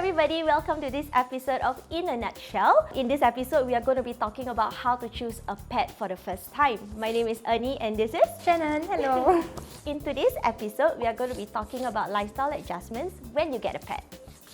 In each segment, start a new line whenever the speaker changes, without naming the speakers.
everybody, welcome to this episode of In a Nutshell. In this episode, we are going to be talking about how to choose a pet for the first time. My name is Ernie and this is
Channon. Hello.
In today's episode, we are going to be talking about lifestyle adjustments when you get a pet.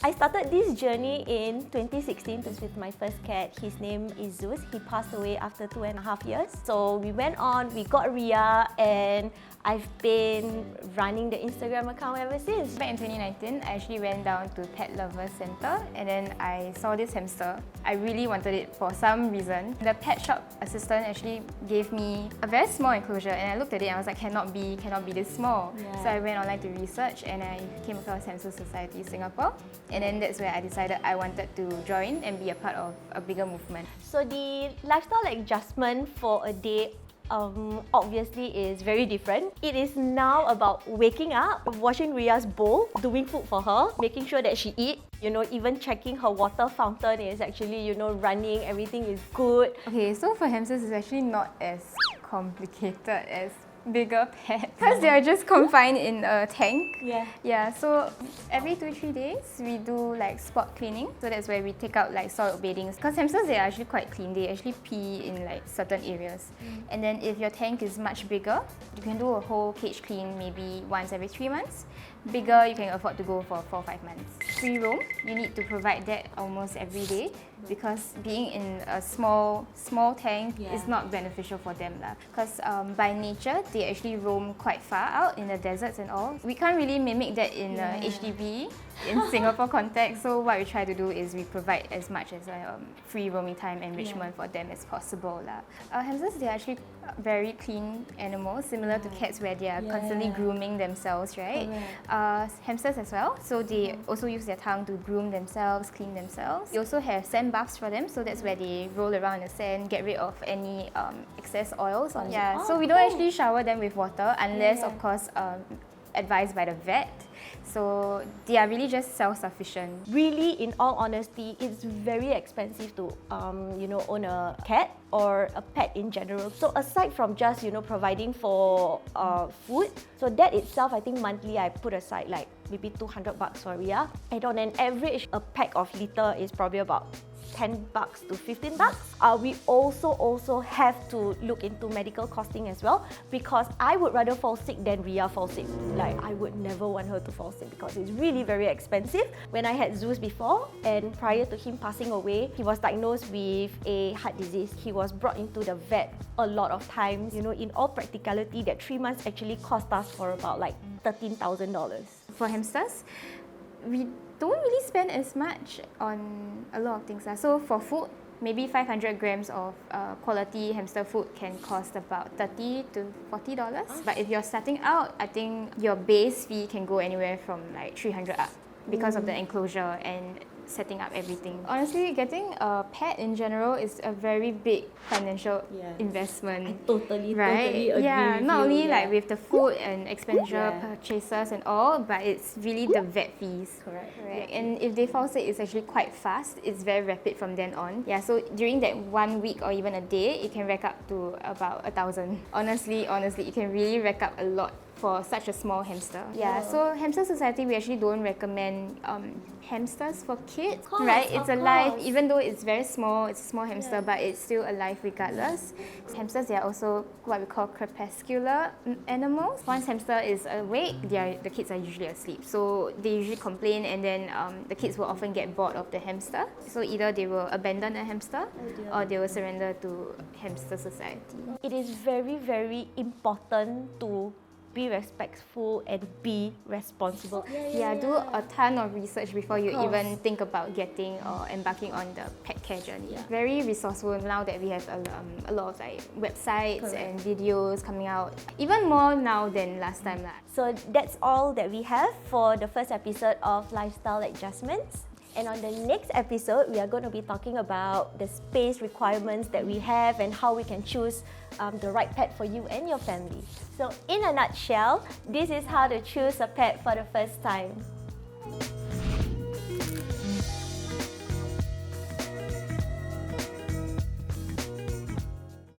I started this journey in 2016 with my first cat. His name is Zeus. He passed away after 2.5 years. So we went on, we got Ria, and I've been running the Instagram account ever since.
Back in 2019, I actually went down to Pet Lovers Center and then I saw this hamster. I really wanted it for some reason. The pet shop assistant actually gave me a very small enclosure and I looked at it and I was like, cannot be this small.
Yeah.
So I went online to research and I came across Hamster Society Singapore. And then that's where I decided I wanted to join and be a part of a bigger movement.
So the lifestyle adjustment for a day obviously is very different. It is now about waking up, washing Ria's bowl, doing food for her, making sure that she eats, even checking her water fountain is actually, running, everything is good.
Okay, so for hamsters, it's actually not as complicated as bigger pets because they are just confined in a tank. Yeah, so every 2-3 days we do like spot cleaning. So that's where we take out like soil beddings. Because hamsters, they are actually quite clean. They actually pee in like certain areas. And then if your tank is much bigger, you can do a whole cage clean maybe once every 3 months. Bigger, you can afford to go for 4 or 5 months. Free roam, you need to provide that almost every day because being in a small tank is not beneficial for them. Because by nature, they actually roam quite far out in the deserts and all. We can't really mimic that in HDB, in Singapore context. So what we try to do is we provide as much as free roaming time enrichment for them as possible. Hamsters, they are actually very clean animals, similar to cats where they are constantly grooming themselves, right? Hamsters as well, so they also use their tongue to groom themselves, clean themselves. We also have sand baths for them, so that's where they roll around in the sand, get rid of any excess oils. So we don't actually shower them with water unless, of course, advised by the vet. So they are really just self-sufficient.
Really, in all honesty, it's very expensive to own a cat or a pet in general. So aside from just providing for food, so that itself, I think monthly I put aside like maybe $200 for Ria. And on an average, a pack of litter is probably about $10 to $15. We also have to look into medical costing as well because I would rather fall sick than Ria fall sick. Like, I would never want her to fall sick because it's really very expensive. When I had Zeus before and prior to him passing away, he was diagnosed with a heart disease. He was brought into the vet a lot of times. In all practicality, that 3 months actually cost us for about like $13,000.
For hamsters, we don't really spend as much on a lot of things. So for food, maybe 500 grams of quality hamster food can cost about $30 to $40. But if you're starting out, I think your base fee can go anywhere from like $300 up because of the enclosure and setting up everything. Honestly, getting a pet in general is a very big financial investment.
I totally
agree
with
not
you.
only like with the food and expenditure purchases and all, but it's really the vet fees.
Correct.
And if they fall sick, it's actually quite fast. It's very rapid from then on. So during that 1 week or even a day, it can rack up to about 1,000. Honestly, it can really rack up a lot for such a small hamster. So Hamster Society, we actually don't recommend hamsters for kids, right? It's alive, even though it's very small, it's a small hamster, but it's still alive regardless. Hamsters, they are also what we call crepuscular animals. Once hamster is awake, the kids are usually asleep. So they usually complain and then the kids will often get bored of the hamster. So either they will abandon the hamster or they will surrender to Hamster Society.
It is very, very important to be respectful and be responsible.
Do a ton of research before you even think about getting or embarking on the pet care journey. Very resourceful now that we have a lot of like websites and videos coming out, even more now than last time.
So that's all that we have for the first episode of Lifestyle Adjustments. And on the next episode, we are going to be talking about the space requirements that we have and how we can choose the right pet for you and your family. So in a nutshell, this is how to choose a pet for the first time.